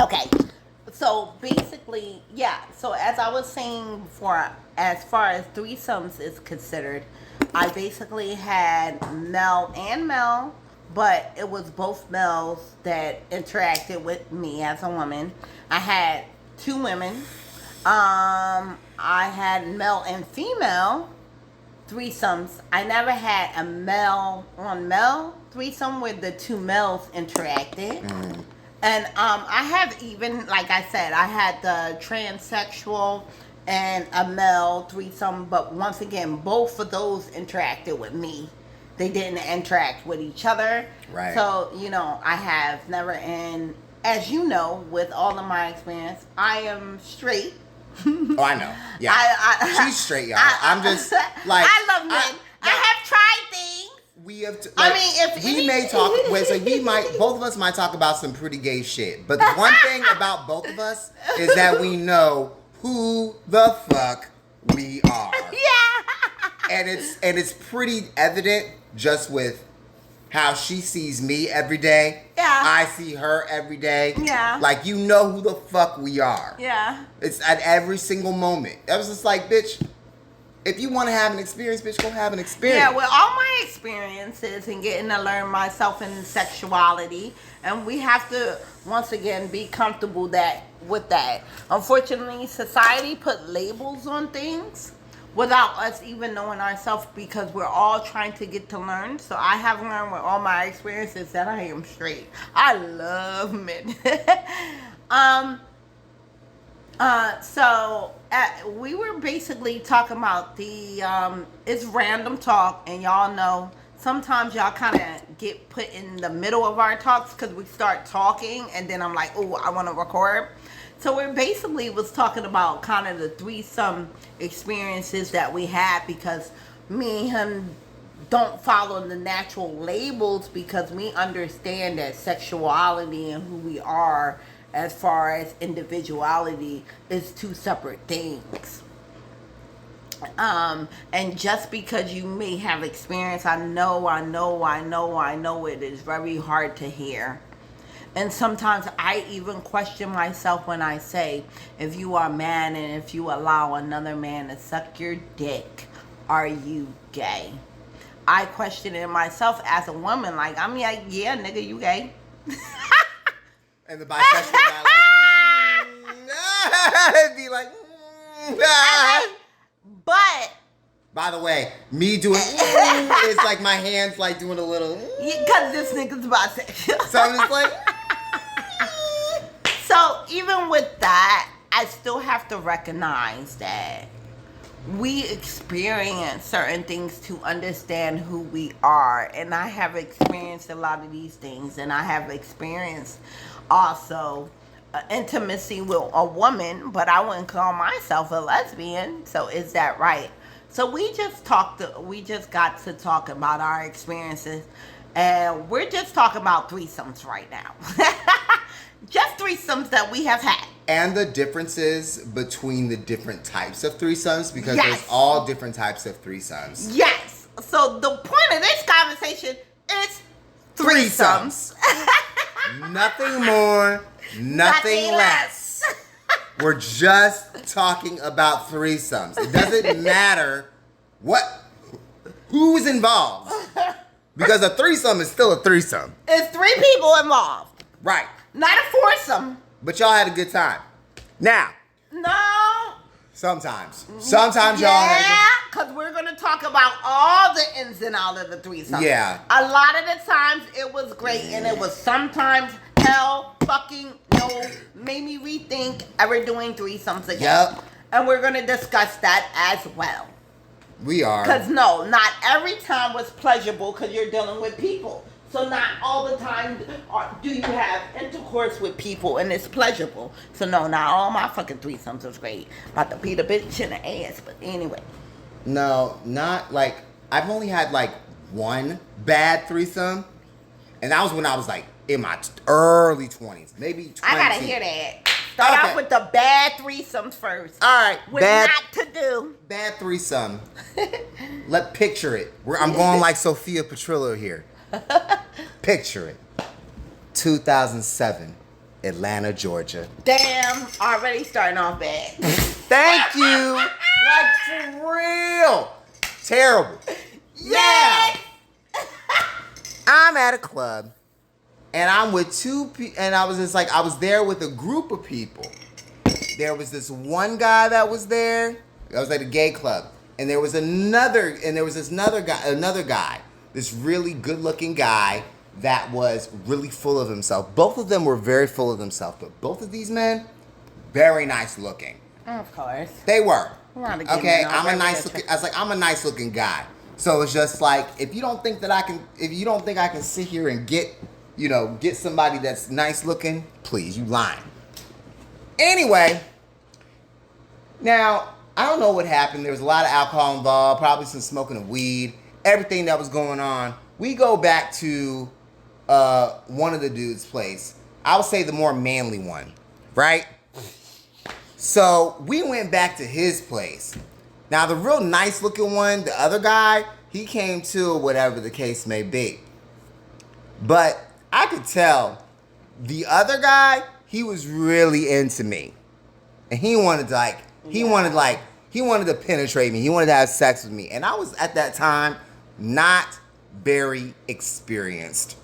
Okay. So basically, yeah. So as I was saying before, as far as threesomes is considered, I basically had male and male, but it was both males that interacted with me as a woman. I had two women. I had male and female threesomes. I never had a male on male threesome where the two males interacted. And I have even, like I said, I had the transsexual and a male threesome, but once again, both of those interacted with me. They didn't interact with each other. Right. So, I have never, and as you know, with all of my experience, I am straight. Oh, I know. Yeah. She's straight, y'all. I'm just like. I love men. I have tried things. We have to. I mean, if we may talk. Wait, so both of us might talk about some pretty gay shit. But the one thing about both of us is that we know who the fuck we are. Yeah. And it's pretty evident just with how she sees me every day. Yeah. I see her every day. Yeah. Like, you know who the fuck we are. Yeah. It's at every single moment. I was just like, bitch, if you want to have an experience, bitch, go have an experience. Yeah, with all my experiences and getting to learn myself in sexuality, and we have to, once again, be comfortable with that. Unfortunately, society put labels on things without us even knowing ourselves because we're all trying to get to learn. So I have learned with all my experiences that I am straight. I love men. We were basically talking about it's random talk, and y'all know sometimes y'all kind of get put in the middle of our talks because we start talking, and then I'm like, oh, I want to record. So we basically was talking about kind of the threesome experiences that we had because me and him don't follow the natural labels because we understand that sexuality and who we are as far as individuality is two separate things. And just because you may have experience, I know it is very hard to hear. And sometimes I even question myself when I say, if you are a man and if you allow another man to suck your dick, are you gay? I question it myself as a woman. Like, I'm like, yeah, nigga, you gay. And the bisexual guy like, be like, but by the way, me doing it's like my hands like doing a little because this nigga's bisexual. So I'm just like so even with that, I still have to recognize that we experience certain things to understand who we are. And I have experienced a lot of these things. And I have experienced also intimacy with a woman, but I wouldn't call myself a lesbian. So is that right? So we just got to talk about our experiences. And we're just talking about threesomes right now. Just threesomes that we have had. And the differences between the different types of threesomes, because Yes. there's all different types of threesomes. Yes. So the point of this conversation is threesomes. Nothing more, nothing less. We're just talking about threesomes. It doesn't matter who's involved. Because a threesome is still a threesome. It's three people involved. Right. Not a foursome. But y'all had a good time. Now. No. Sometimes y'all had a Yeah, because we're going to talk about all the ins and outs of the threesome. Yeah. A lot of the times it was great, and it was sometimes hell fucking no, made me rethink ever doing threesomes again. Yep. And we're going to discuss that as well. We are. Because no, not every time was pleasurable because you're dealing with people. So not all the time do you have intercourse with people and it's pleasurable. So no, not all my fucking threesomes was great. About to beat a bitch in the ass, but anyway. No, not like, I've only had like one bad threesome. And that was when I was like in my early 20s, maybe 20. I gotta hear that. Start off with the bad threesomes first. All right, what not to do. Bad threesome. Picture it. I'm going like Sophia Petrillo here. Picture it. 2007. Atlanta, Georgia. Damn, already starting off bad. Thank you. Like, for real. Terrible. Yeah. I'm at a club, and I'm with two people, and I was there with a group of people. There was this one guy that was there. I was at a gay club, and there was another guy, this really good-looking guy that was really full of himself. Both of them were very full of themselves, but both of these men, very nice looking. Of course. They were. Okay, I'm a nice looking guy. So it's just like, if you don't think I can sit here and get somebody that's nice looking, please, you lying. Anyway, now, I don't know what happened. There was a lot of alcohol involved, probably some smoking of weed, everything that was going on. We go back to one of the dudes' place. I would say the more manly one, right? So we went back to his place. Now, the real nice looking one, the other guy, he came too, whatever the case may be. But I could tell the other guy, he was really into me. And he wanted to penetrate me. He wanted to have sex with me. And I was at that time not very experienced.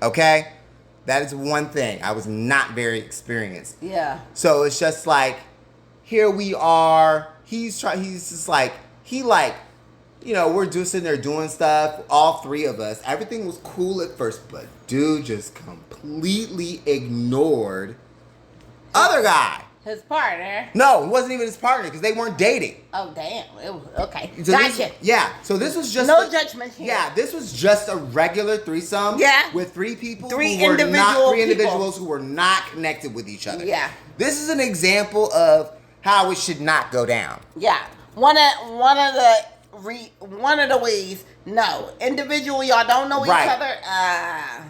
Okay? That is one thing. I was not very experienced. Yeah. So it's just like, here we are. We're just sitting there doing stuff, all three of us. Everything was cool at first, but dude just completely ignored other guy. His partner? No, it wasn't even his partner because they weren't dating. Oh, damn. Okay. So gotcha. So this was just... No judgment here. Yeah, this was just a regular threesome. Yeah. With three people Three who were individual three people. individuals who were not connected with each other. Yeah. This is an example of how it should not go down. Yeah. One of the ways, no. Individually, y'all don't know each other.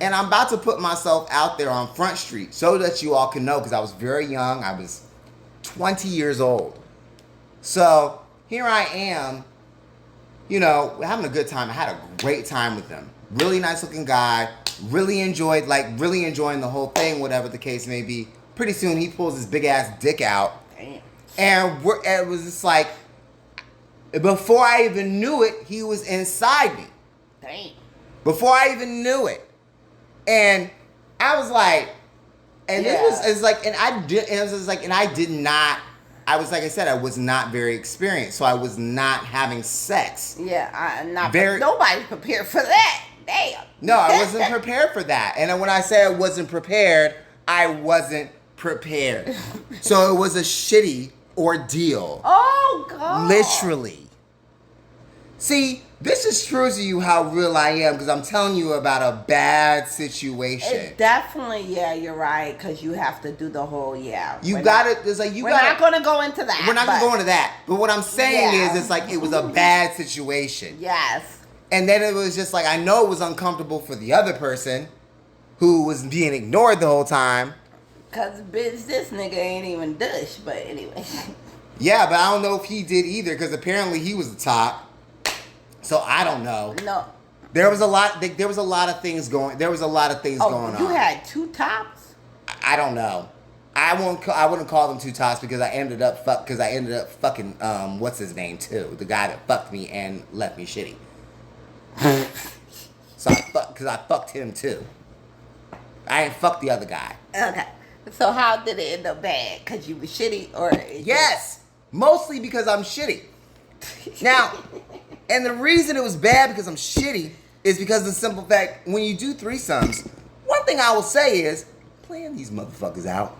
And I'm about to put myself out there on Front Street so that you all can know, because I was very young. I was 20 years old. So here I am, having a good time. I had a great time with them. Really nice looking guy. Really enjoying the whole thing, whatever the case may be. Pretty soon he pulls his big ass dick out. Damn. And it was just like, before I even knew it, he was inside me. Damn. Before I even knew it. And I was like, I was like I said, I was not very experienced, so I was not having sex. Yeah, nobody's prepared for that. Damn. No, I wasn't prepared for that. And when I say I wasn't prepared, I wasn't prepared. So it was a shitty ordeal. Oh, God. Literally. See, this is true to you how real I am, because I'm telling you about a bad situation. It definitely, yeah, you're right, because you have to do the whole, yeah. We're not going to go into that. We're not going to go into that. But what I'm saying is, it's like, it was a bad situation. Yes. And then it was just like, I know it was uncomfortable for the other person who was being ignored the whole time. Because, bitch, this nigga ain't even douche, but anyway. Yeah, but I don't know if he did either, because apparently he was the top. So I don't know. No. There was a lot of things going on. You had two tops? I don't know. I wouldn't call them two tops because I ended up fucking what's his name too, the guy that fucked me and left me shitty. So I fucked him too. I ain't fucked the other guy. Okay. So how did it end up bad? Because you was shitty or... Yes. Mostly because I'm shitty. Now, and the reason it was bad because I'm shitty is because of the simple fact, when you do threesomes, one thing I will say is, plan these motherfuckers out.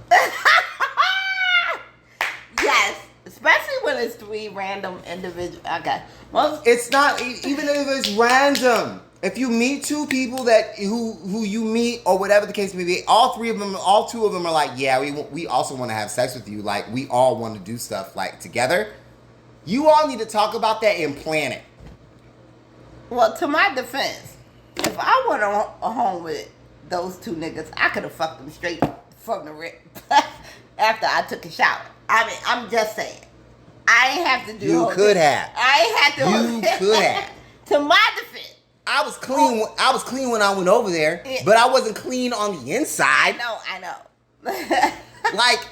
Yes. Especially when it's three random individuals. Okay. Well, it's not, even if it's random. If you meet two people who you meet or whatever the case may be, all two of them are like, yeah, we also want to have sex with you. Like, we all want to do stuff like together. You all need to talk about that and plan it. Well, to my defense, if I went home with those two niggas, I could have fucked them straight from the rip after I took a shower. I mean, I'm just saying. I ain't have to do. You could have. I ain't have to. You could have. To my defense. I was clean. I was clean when I went over there, but I wasn't clean on the inside. I know. Like,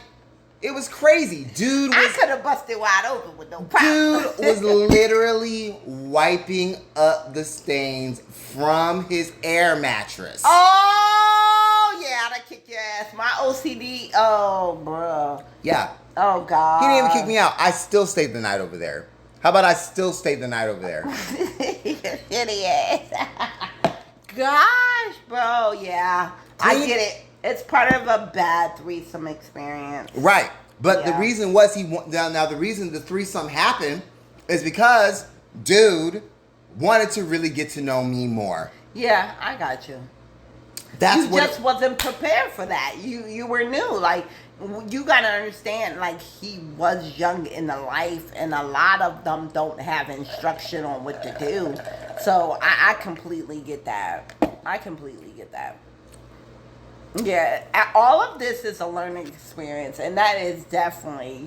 it was crazy. Dude I was could have busted wide open with no problem. Dude was literally wiping up the stains from his air mattress. Oh, yeah, I kick your ass. My OCD. Oh, bro. Yeah. Oh, God. He didn't even kick me out. I still stayed the night over there. How about I still stayed the night over there? Shitty ass. Gosh, bro. Yeah. I get it. It's part of a bad threesome experience. Right. But the Yeah. reason was now the reason the threesome happened is because dude wanted to really get to know me more. Yeah, I got you. That's You what just wasn't prepared for that. You were new. Like, you gotta understand, like, he was young in the life, and a lot of them don't have instruction on what to do. So I completely get that. I completely get that. Yeah, all of this is a learning experience, and that is definitely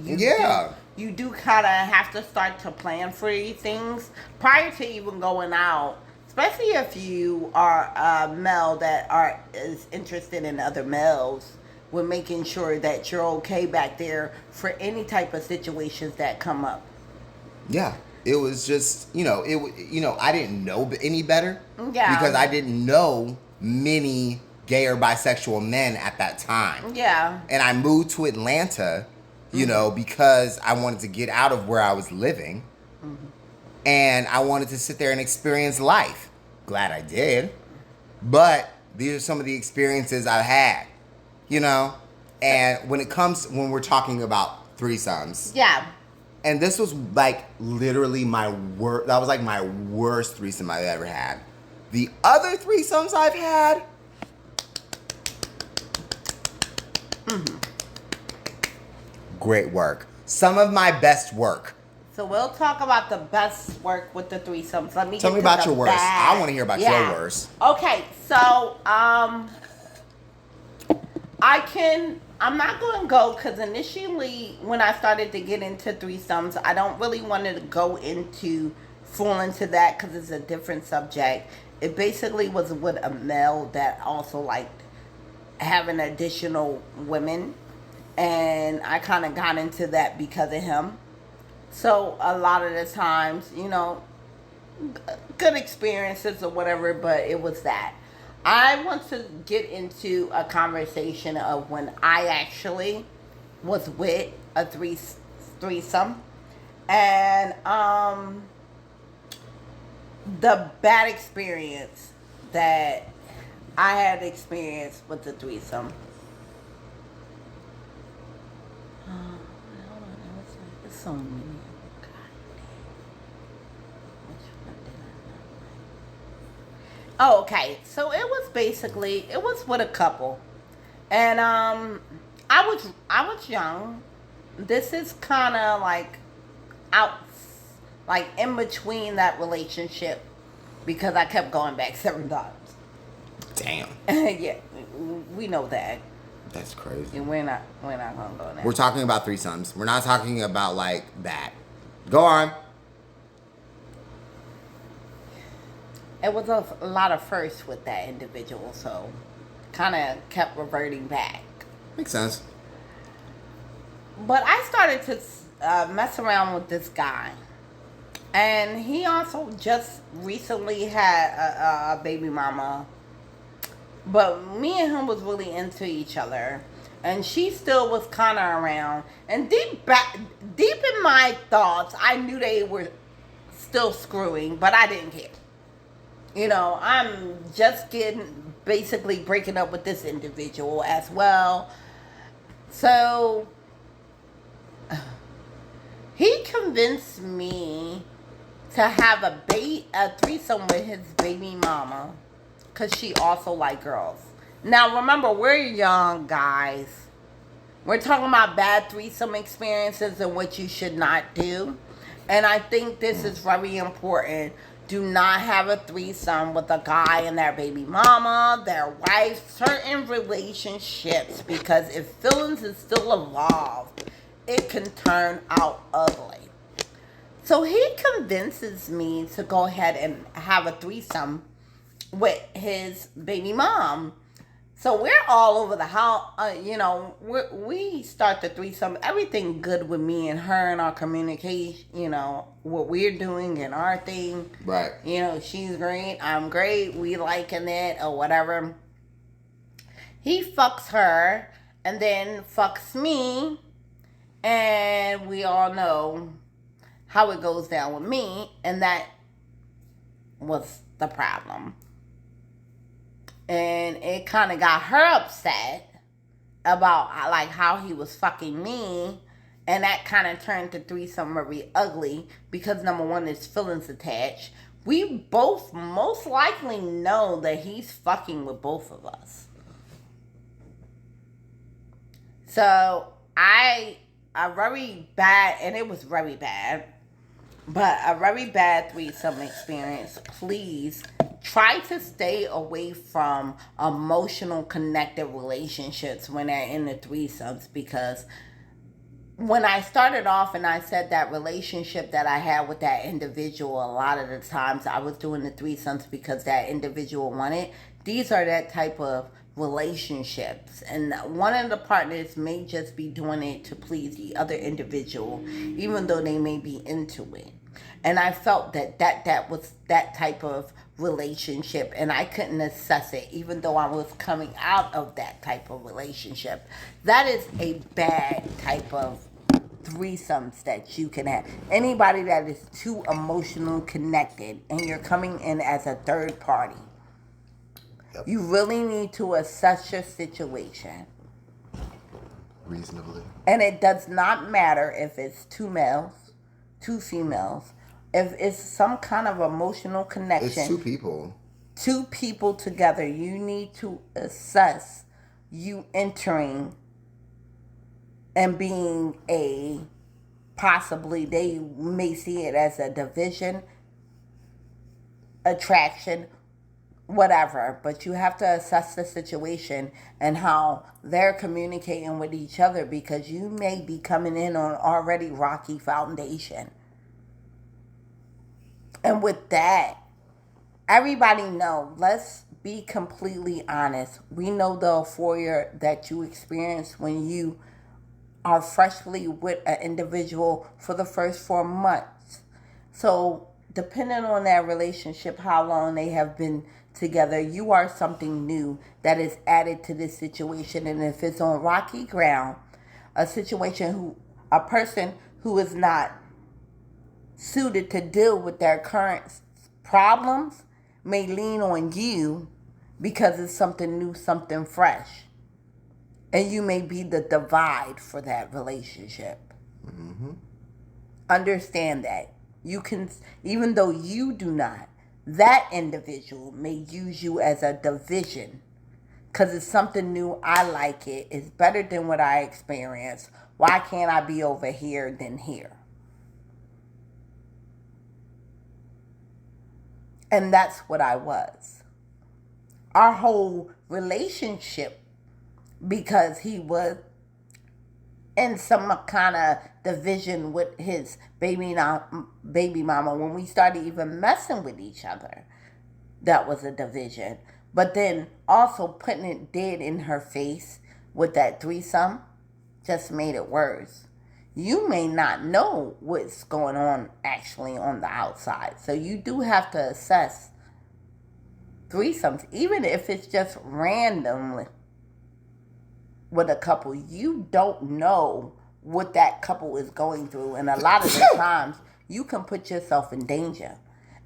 you do kind of have to start to plan for these things prior to even going out, especially if you are a male that is interested in other males. With making sure that you're okay back there for any type of situations that come up. Yeah, it was just I didn't know any better. Yeah, because I didn't know many gay or bisexual men at that time. Yeah. And I moved to Atlanta, because I wanted to get out of where I was living. Mm-hmm. And I wanted to sit there and experience life. Glad I did. But these are some of the experiences I've had, And when we're talking about threesomes. Yeah. And this was like literally that was like my worst threesome I've ever had. The other threesomes I've had, great work. Some of my best work. So we'll talk about the best work with the threesomes. Let me tell me about your worst. bad. I want to hear about your worst. Okay, so I'm not going to go because initially when I started to get into threesomes, I don't really want to go full into that because it's a different subject. It basically was with a male that also liked having additional women, and I kind of got into that because of him. So a lot of the times, good experiences or whatever, but it was that. I want to get into a conversation of when I actually was with a threesome, and the bad experience that I had experienced with the threesome. There's so many. Oh, okay. So it was with a couple, and I was young. This is kind of like in between that relationship because I kept going back 7 times. Damn. Yeah, we know that. That's crazy. And we're not gonna go there. We're talking about threesomes. We're not talking about like that. Go on. It was a lot of firsts with that individual, so kind of kept reverting back. Makes sense. But I started to mess around with this guy, and he also just recently had a baby mama. But me and him was really into each other, and she still was kind of around. And deep in my thoughts, I knew they were still screwing, but I didn't care. I'm just basically breaking up with this individual as well. So he convinced me to have a threesome with his baby mama, because she also liked girls. Now remember, we're young guys. We're talking about bad threesome experiences and what you should not do. And I think this is very important. Do not have a threesome with a guy and their baby mama, their wife, certain relationships, because if feelings is still involved, it can turn out ugly. So he convinces me to go ahead and have a threesome with his baby mom. So we're all over the house. We start the threesome. Everything good with me and her and our communication. What we're doing and our thing. Right. She's great. I'm great. We liking it or whatever. He fucks her and then fucks me, and we all know how it goes down with me, and that was the problem. And it kind of got her upset about like how he was fucking me, and that kind of turned to threesome very ugly because number one, there's feelings attached. We both most likely know that he's fucking with both of us. So a very bad, and it was very bad, but a very bad threesome experience. Please try to stay away from emotional connected relationships when they're in the threesomes, because when I started off and I said that relationship that I had with that individual, a lot of the times I was doing the threesomes because that individual wanted. These are that type of relationships, and one of the partners may just be doing it to please the other individual, even though they may be into it. And I felt that was that type of relationship, and I couldn't assess it, even though I was coming out of that type of relationship. That is a bad type of threesomes that you can have. Anybody that is too emotional connected and you're coming in as a third party. Yep. You really need to assess your situation. Reasonably. And it does not matter if it's two males, two females. If it's some kind of emotional connection. It's two people. Two people together. You need to assess you entering and being possibly, they may see it as a division, attraction, whatever, but you have to assess the situation and how they're communicating with each other, because you may be coming in on already rocky foundation. And with that, everybody know, let's be completely honest. We know the euphoria that you experience when you are freshly with an individual for the first 4 months. So depending on that relationship, how long they have been together, you are something new that is added to this situation. And if it's on rocky ground, a person who is not suited to deal with their current problems may lean on you because it's something new, something fresh. And you may be the divide for that relationship. Mm-hmm. Understand that. You can, even though you do not, that individual may use you as a division because it's something new. I like it. It's better than what I experienced. Why can't I be over here than here? And that's what I was. Our whole relationship, because he was in some kind of division with his baby mama, when we started even messing with each other, that was a division. But then also putting it dead in her face with that threesome just made it worse. You may not know what's going on actually on the outside. So you do have to assess threesomes, even if it's just randomly with a couple. You don't know what that couple is going through, and a lot of the times you can put yourself in danger.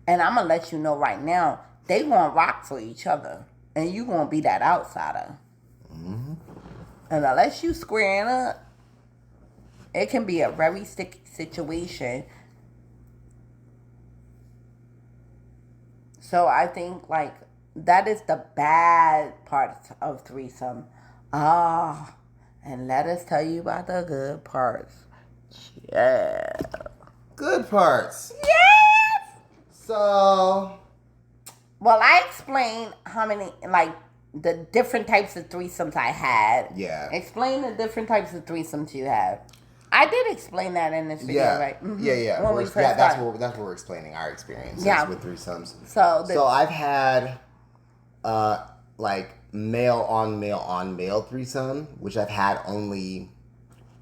And I'm gonna let you know right now, they gonna rock for each other, and you gonna be that outsider. Mm-hmm. And unless you squaring up, it can be a very sticky situation. So I think like that is the bad part of threesome. And let us tell you about the good parts. Yeah. Good parts. Yes. So. Well, I explained how many, like, the different types of threesomes I had. Yeah. Explain the different types of threesomes you have. I did explain that in this video, right? Mm-hmm. Yeah. That's what we're explaining our experiences with threesomes. So I've had, like male on male threesome, which I've had only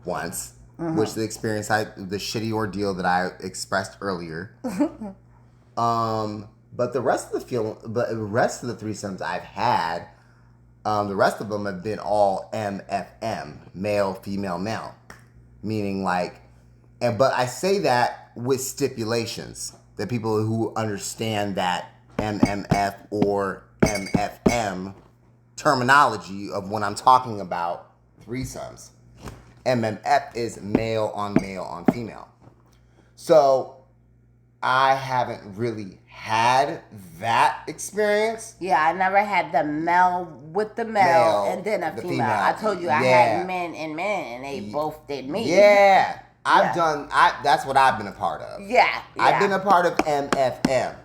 once, which the shitty ordeal that I expressed earlier. But the rest of the threesomes I've had, the rest of them have been all MFM, male, female, male, meaning but I say that with stipulations that people who understand that MMF or MFM terminology of when I'm talking about threesomes. MMF is male on female. So I haven't really had that experience. Yeah, I never had the male with the male and then a female. I told you I had men and they both did me. Yeah. That's what I've been a part of. Yeah. I've been a part of MFM.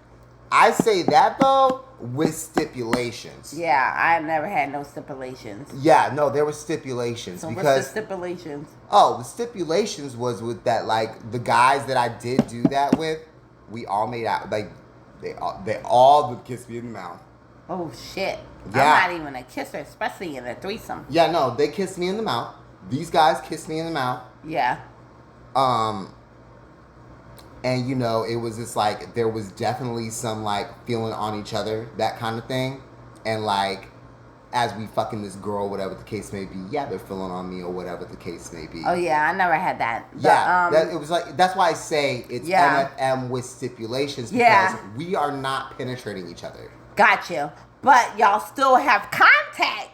I say that though with stipulations. Yeah, I never had no stipulations. Yeah, no, there were stipulations. So because, what's the stipulations? Oh, the stipulations was with that, the guys that I did do that with, we all made out, they all would kiss me in the mouth. Oh shit. Yeah. I'm not even a kisser, especially in a threesome. Yeah, no, they kissed me in the mouth. These guys kissed me in the mouth. Yeah. And it was just there was definitely some feeling on each other, that kind of thing. And as we fucking this girl, whatever the case may be, yeah, they're feeling on me or whatever the case may be. Oh yeah, I never had that. It was that's why I say it's MFM with stipulations, because we are not penetrating each other. Got you. But y'all still have contact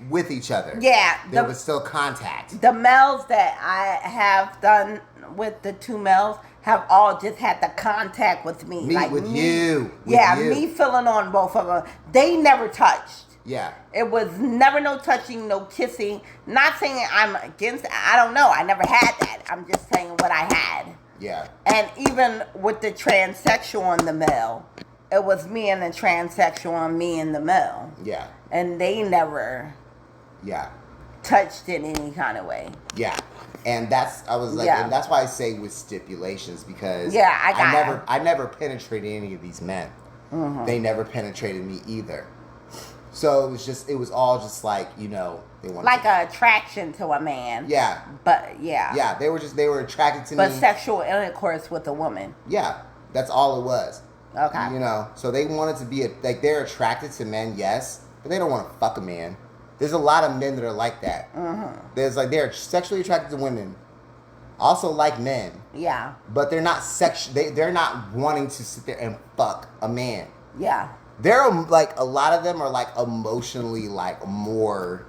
with each other. Yeah. There was still contact. The males that I have done with the two males have all just had the contact with me. You. Me feeling on both of them. They never touched. Yeah. It was never no touching, no kissing. Not saying I'm against it. I don't know. I never had that. I'm just saying what I had. Yeah. And even with the transsexual and the male, it was me and the transsexual and me and the male. Yeah. And they never touched in any kind of way. Yeah. And that's and that's why I say with stipulations, because I never penetrated any of these men. Mm-hmm. They never penetrated me either. So it was all just they wanted an attraction to a man. Yeah. But yeah. Yeah, they were attracted to me. But sexual intercourse with a woman. Yeah. That's all it was. Okay. So they wanted to be they're attracted to men, yes, but they don't want to fuck a man. There's a lot of men that are like that. Mm-hmm. There's they're sexually attracted to women, also like men. Yeah. But they're not they're not wanting to sit there and fuck a man. Yeah. They're a lot of them are emotionally more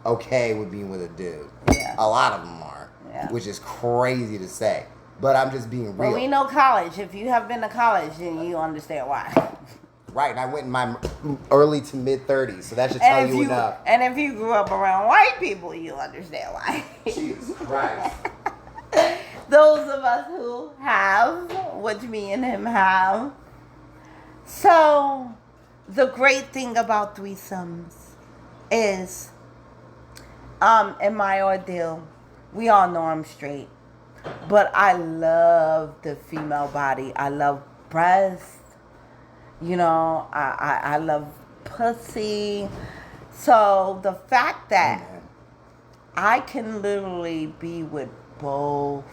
okay with being with a dude. Yeah. A lot of them are. Yeah. Which is crazy to say. But I'm just being real. Well, we know college. If you have been to college, then you understand why. Right, and I went in my early to mid 30s, so that should tell you enough. And if you grew up around white people, you understand why. Jesus Christ. Those of us who have, which me and him have. So, the great thing about threesomes is, in my ordeal, we all know I'm straight, but I love the female body. I love breasts. I love pussy. So the fact that I can literally be with both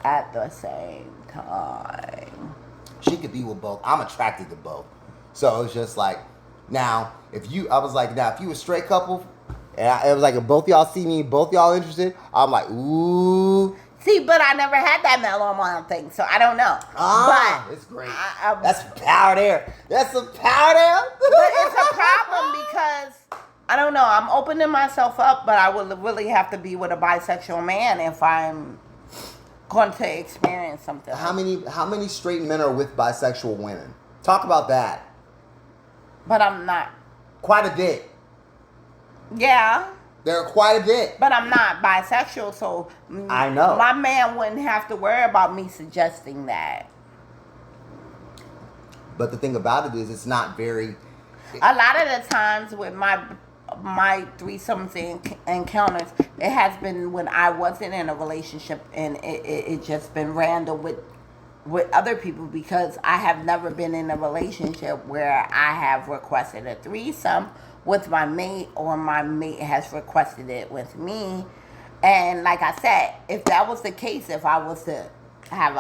at the same time. She could be with both. I'm attracted to both. So it's just now, if you a straight couple, and it was if both y'all see me, both y'all interested, I'm ooh. See, but I never had that meloman thing, so I don't know. But it's great. That's some power there. That's some power there. But it's a problem because, I don't know, I'm opening myself up, but I would really have to be with a bisexual man if I'm going to experience something. How many straight men are with bisexual women? Talk about that. But I'm not. Quite a bit. Yeah. There are quite a bit. But I'm not bisexual, so I know. My man wouldn't have to worry about me suggesting that. But the thing about it is, it's not very... A lot of the times with my threesomes and encounters, it has been when I wasn't in a relationship, and it just been random with other people, because I have never been in a relationship where I have requested a threesome with my mate, or my mate has requested it with me. And like I said, if that was the case, if I was to have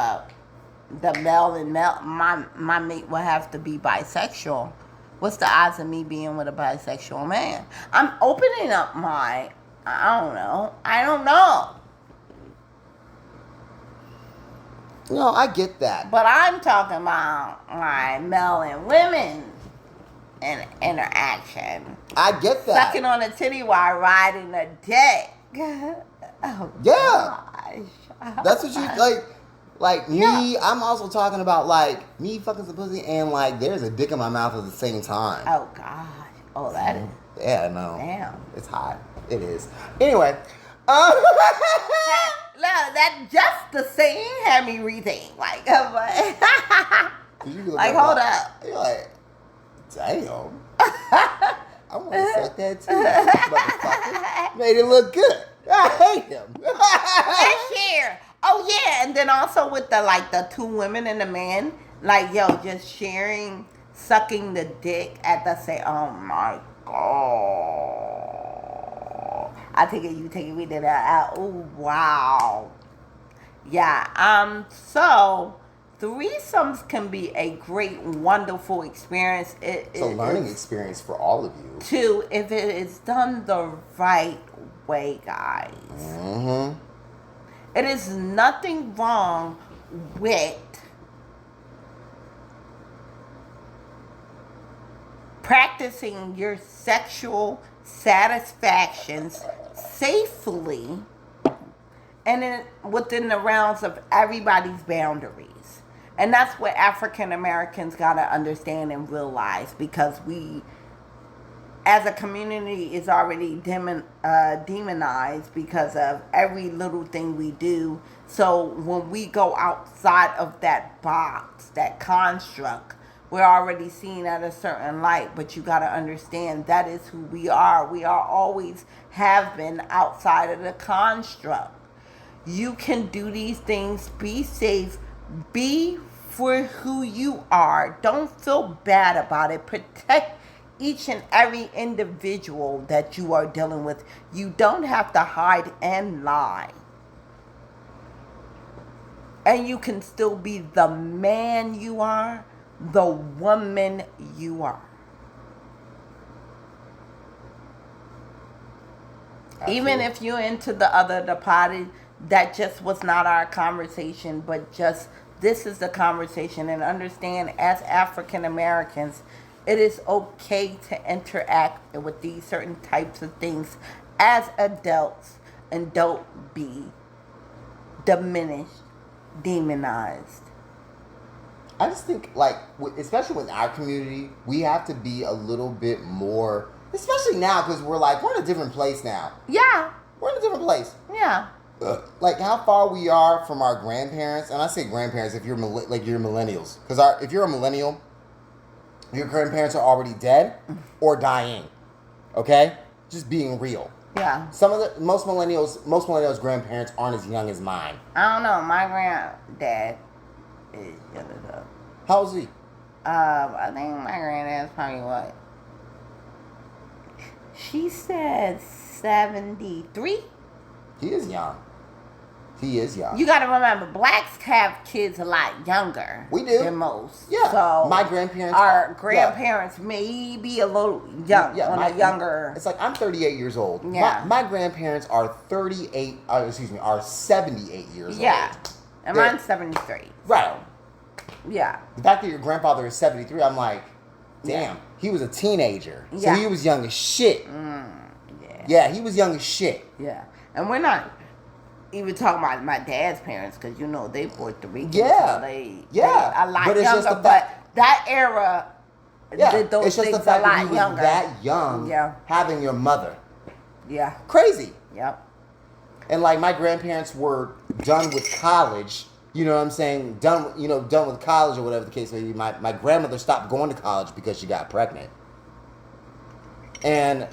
the male and male, my mate would have to be bisexual. What's the odds of me being with a bisexual man? I'm opening up my, I don't know. No, I get that. But I'm talking about my male and women interaction. I get that. Sucking on a titty while riding a dick. Oh, yeah. gosh. That's what you like me. Yeah. I'm also talking about like me fucking some pussy and like there's a dick in my mouth at the same time. Oh gosh. Oh, that is. Yeah, no. Damn. It's hot. It is. Anyway. No, that just the saying had me rethink. Like, like hold up. You're like, damn. I want to suck that too. Motherfucker. Made it look good. I hate him. Let's share. Oh yeah, and then also with the two women and the man, like just sharing, sucking the dick at the same. Oh my god. I take it, you take it, we did that. Oh wow. Yeah. So threesomes can be a great, wonderful experience. It's a learning experience for all of you. Too, if it is done the right way, guys. Mm-hmm. It is nothing wrong with practicing your sexual satisfactions safely and within the realms of everybody's boundaries. And that's what African Americans got to understand and realize, because we, as a community, is already demonized because of every little thing we do. So when we go outside of that box, that construct, we're already seen at a certain light. But you got to understand that is who we are. We are always have been outside of the construct. You can do these things. Be safe. Be for who you are. Don't feel bad about it. Protect each and every individual that you are dealing with. You don't have to hide and lie. And you can still be the man you are, the woman you are. Absolutely. Even if you're into the party, that just was not our conversation, but just this is the conversation. And understand, as African Americans, it is okay to interact with these certain types of things as adults, and don't be diminished, demonized. I just think, like, especially with our community, we have to be a little bit more, especially now, because we're in a different place now. Yeah. We're in a different place. Yeah. Like how far we are from our grandparents, and I say grandparents if you're you're millennials, because if you're a millennial, your grandparents are already dead or dying. Okay, just being real. Yeah. Most millennials' grandparents aren't as young as mine. I don't know. My granddad is younger though. How old is he? I think my granddad's probably what? She said 73. He is young. He is young. You got to remember, blacks have kids a lot younger. We do. Than most. Yeah. So my grandparents. Our grandparents may be a little young. Yeah. A younger. It's like I'm 38 years old. Yeah. My grandparents are 38. Are 78 years old. Yeah. And mine's 73. Right. So, yeah. The fact that your grandfather is 73, I'm like, damn. Yeah. He was a teenager. So he was young as shit. Yeah. Yeah, he was young as shit. Yeah. And we're not even talking about my dad's parents, because they Puerto Rican. Yeah. So they yeah. a lot younger. But that era, did those it's just things the fact a lot that he was that young, having your mother. Yeah. Crazy. Yep. And like my grandparents were done with college. You know what I'm saying? Done with college or whatever the case may be. My grandmother stopped going to college because she got pregnant. And,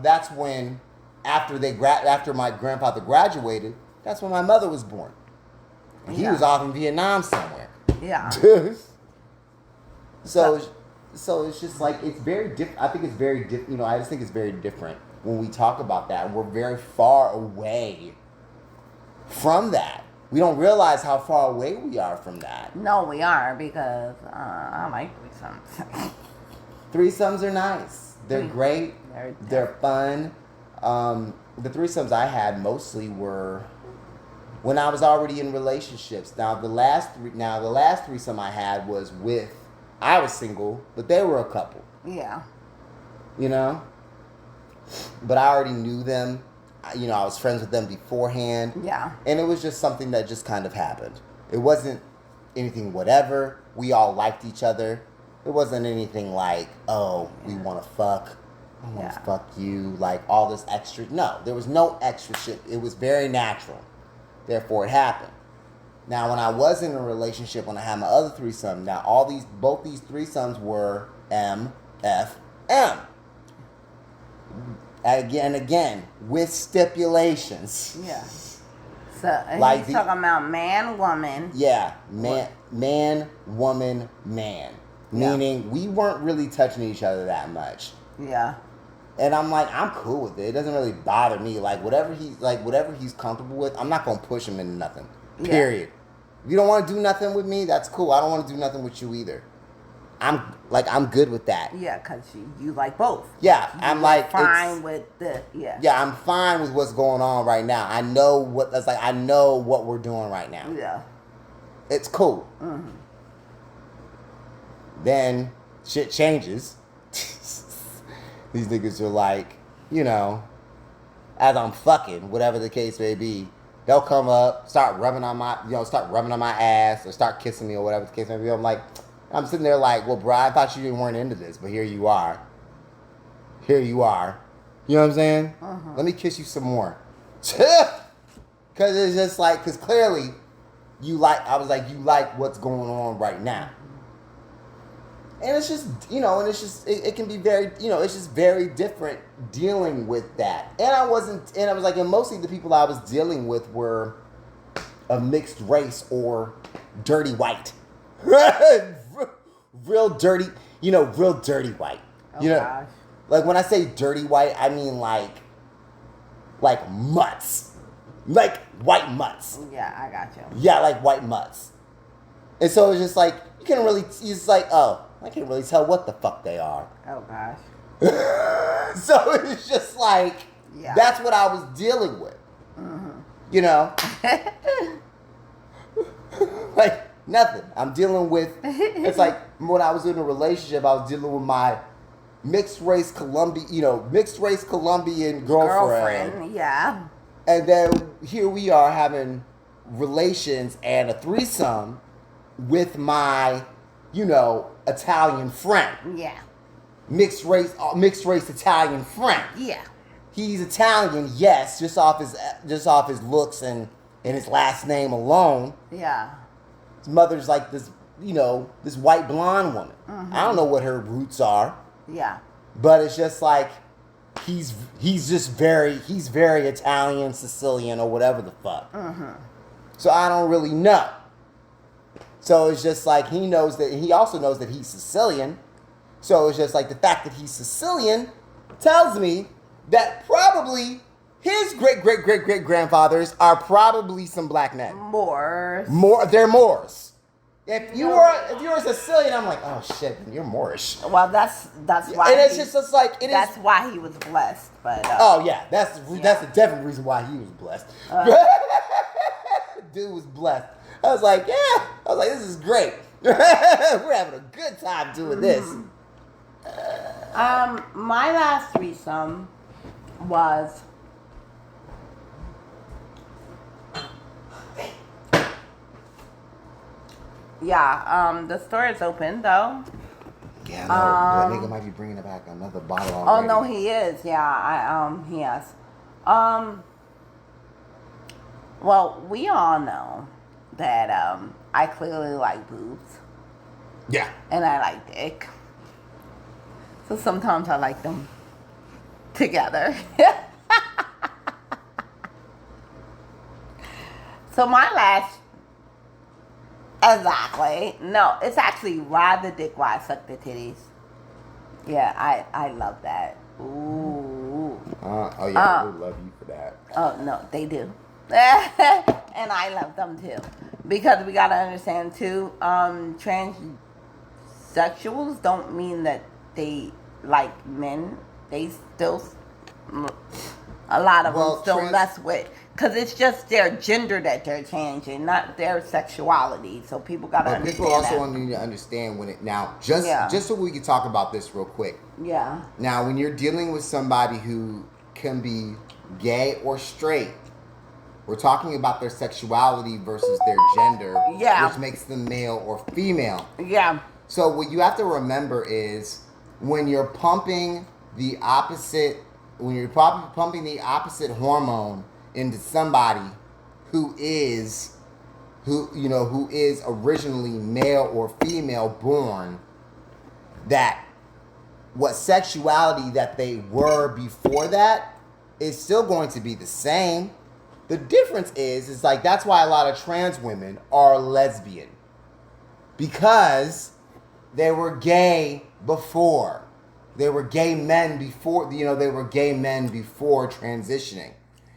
that's when, after my grandfather graduated, that's when my mother was born. And he was off in Vietnam somewhere. Yeah. So So it's just like it's very different. I think it's very different. You know, I just think it's very different when we talk about that. We're very far away from that. We don't realize how far away we are from that. No, we are because I like threesomes. Threesomes are nice. They're great. They're fun. The threesomes I had mostly were when I was already in relationships. Now the last threesome I had was with. I was single, but they were a couple. Yeah. You know. But I already knew them. You know, I was friends with them beforehand. Yeah. And it was just something that just kind of happened. It wasn't anything whatever. We all liked each other. It wasn't anything like, oh, we want to fuck. I want to fuck you. Like all this extra. No, there was no extra shit. It was very natural. Therefore, it happened. Now, when I was in a relationship, when I had my other threesome, both these threesomes were M, F, M. Again, with stipulations. Yeah. So Like he's talking about man, woman. Yeah, man, woman, man. Meaning we weren't really touching each other that much. Yeah. And I'm like, I'm cool with it. It doesn't really bother me. Like whatever he's comfortable with, I'm not gonna push him into nothing. Period. If you don't want to do nothing with me, that's cool. I don't want to do nothing with you either. I'm good with that. Yeah, because you like both. Yeah, I'm like fine with the Yeah, I'm fine with what's going on right now. I know what we're doing right now. Yeah. It's cool. Mm-hmm. Then shit changes. These niggas are like, you know, as I'm fucking, whatever the case may be, they'll come up, start rubbing on my ass, or start kissing me, or whatever the case may be. I'm sitting there like, well, bro, I thought you weren't into this, but here you are. Here you are. You know what I'm saying? Uh-huh. Let me kiss you some more. Because it's just like, because clearly, you like what's going on right now. And it's just, you know, it can be very, you know, it's just very different dealing with that. And mostly the people I was dealing with were a mixed race or dirty white. real dirty white. Oh, gosh. Like when I say dirty white, I mean like mutts. Like white mutts. Yeah, I got you. Yeah, like white mutts. And so it's just like, it's like, oh, I can't really tell what the fuck they are. Oh, gosh. So it's just like, that's what I was dealing with. Mm-hmm. You know? Like, nothing. I'm dealing with, it's like when I was in a relationship, I was dealing with my mixed race Colombian girlfriend. Yeah. And then here we are having relations and a threesome with my, you know, Italian friend. Yeah. Mixed race Italian friend. Yeah. He's Italian, yes, just off his looks and his last name alone. Yeah. His mother's like this, you know, this white blonde woman. Mm-hmm. I don't know what her roots are. Yeah. But it's just like he's very Italian, Sicilian, or whatever the fuck. Mm-hmm. So I don't really know. So it's just like he also knows that he's Sicilian. So it's just like the fact that he's Sicilian tells me that probably his great-great-great-great-grandfathers are probably some black men. They're Moors. If you're a Sicilian, I'm like, oh shit, you're Moorish. Well, that's why. And it's that's why he was blessed. But oh yeah, that's a definite reason why he was blessed. Dude was blessed. I was like, this is great. We're having a good time doing this. My last threesome was the store is open though. Yeah, that nigga might be bringing back another bottle already. Oh no, he is. Yeah, he has. Well, we all know that I clearly like boobs. Yeah. And I like dick. So sometimes I like them together. So my last... Exactly. No, it's actually ride the dick while I suck the titties. Yeah, I love that. Ooh. Oh yeah, we love you for that. Oh no, they do. And I love them too. Because we gotta understand too, transsexuals don't mean that they like men. They still, a lot of them Well, still mess with, because it's just their gender that they're changing, not their sexuality. So people gotta but understand people also that. need to understand when it now Yeah. just so we can talk about this real quick. Yeah. Now, when you're dealing with somebody who can be gay or straight, we're talking about their sexuality versus their gender, Yeah. which makes them male or female. Yeah. So what you have to remember is when you're pumping the opposite, pumping the opposite hormone into somebody who is who is originally male or female born, that what sexuality that they were before that is still going to be the same. The difference is like that's why a lot of trans women are lesbian, because they were gay before. They were gay men before, they were gay men before transitioning.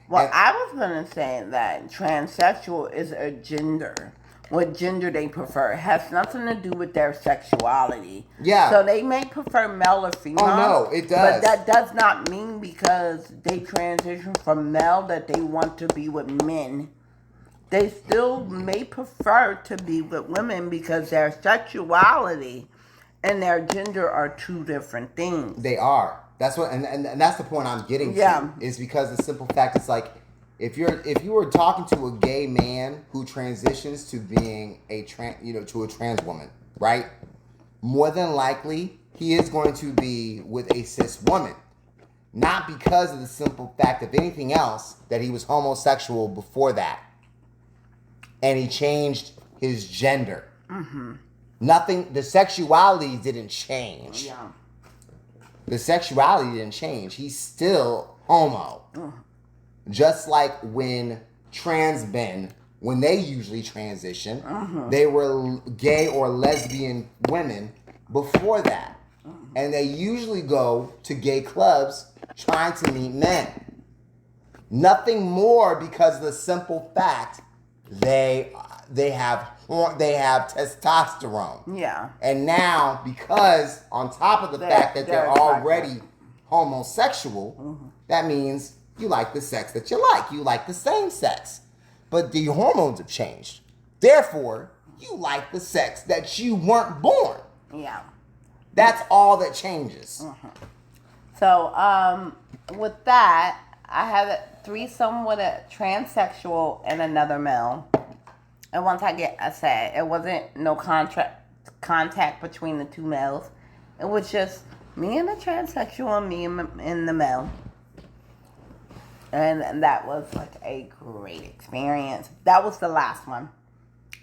Well, And I was gonna say that transsexual is a gender. What gender they prefer. It has nothing to do with their sexuality. Yeah. So they may prefer male or female. Oh, no, it does. But that does not mean because they transition from male that they want to be with men. They still may prefer to be with women because their sexuality and their gender are two different things. they are. That's what, and that's the point I'm getting Yeah. to. Is because the simple fact is like, if you were talking to a gay man who transitions to being to a trans woman, right? More than likely, he is going to be with a cis woman. Not because of the simple fact of anything else that he was homosexual before that. And he changed his gender. Mm-hmm. Nothing, the sexuality didn't change. Yeah. The sexuality didn't change. He's still homo. Just like when trans men, when they usually transition, they were gay or lesbian women before that. And they usually go to gay clubs trying to meet men. Nothing more, because of the simple fact they have testosterone. Yeah. And now, because on top of the fact that they're already homosexual, that means you like the sex that you like. You like the same sex. But the hormones have changed. Therefore, you like the sex that you weren't born. Yeah. That's all that changes. So, with that, I had a threesome with a transsexual and another male. And once I said, it wasn't no contact between the two males. It was just me and the transsexual and me and the male. And that was like a great experience. That was the last one.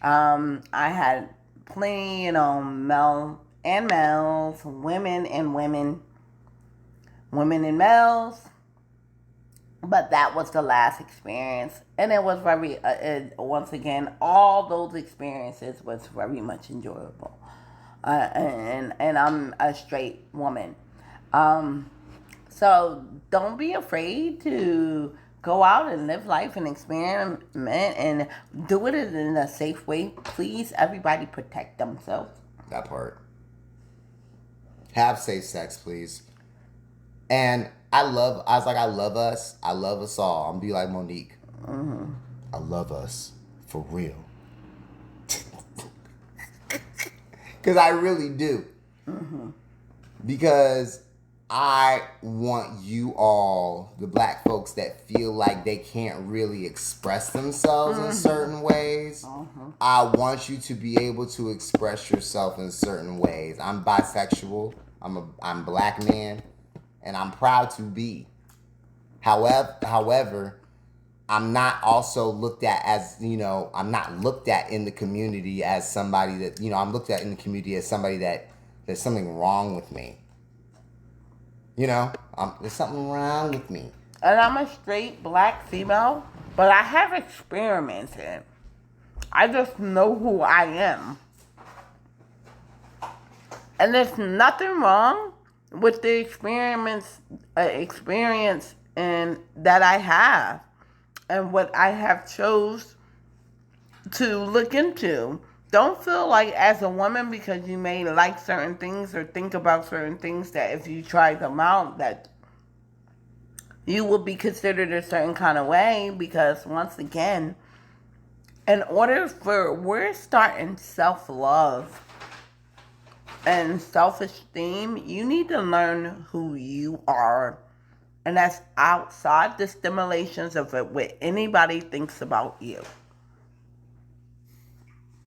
I had plenty, male and males, women and women, women and males. But that was the last experience. And it was very, once again, all those experiences was very much enjoyable. And I'm a straight woman. So don't be afraid to go out and live life and experiment and do it in a safe way. Please, everybody protect themselves. That part. Have safe sex, please. And I love us. I love us all. I'm gonna be like Monique. I love us for real. Because I really do. Because I want you all, the black folks that feel like they can't really express themselves in certain ways, I want you to be able to express yourself in certain ways. I'm bisexual. I'm black man, and I'm proud to be. However, I'm not also looked at as, I'm not looked at in the community as somebody that, I'm looked at in the community as somebody that there's something wrong with me. There's something wrong with me. And I'm a straight black female, but I have experimented. I just know who I am. And there's nothing wrong with the experience and that I have and what I have chose to look into. Don't feel like as a woman because you may like certain things or think about certain things that if you try them out that you will be considered a certain kind of way, because once again, in order for we're starting self-love and self-esteem, you need to learn who you are. And that's outside the stimulations of what anybody thinks about you.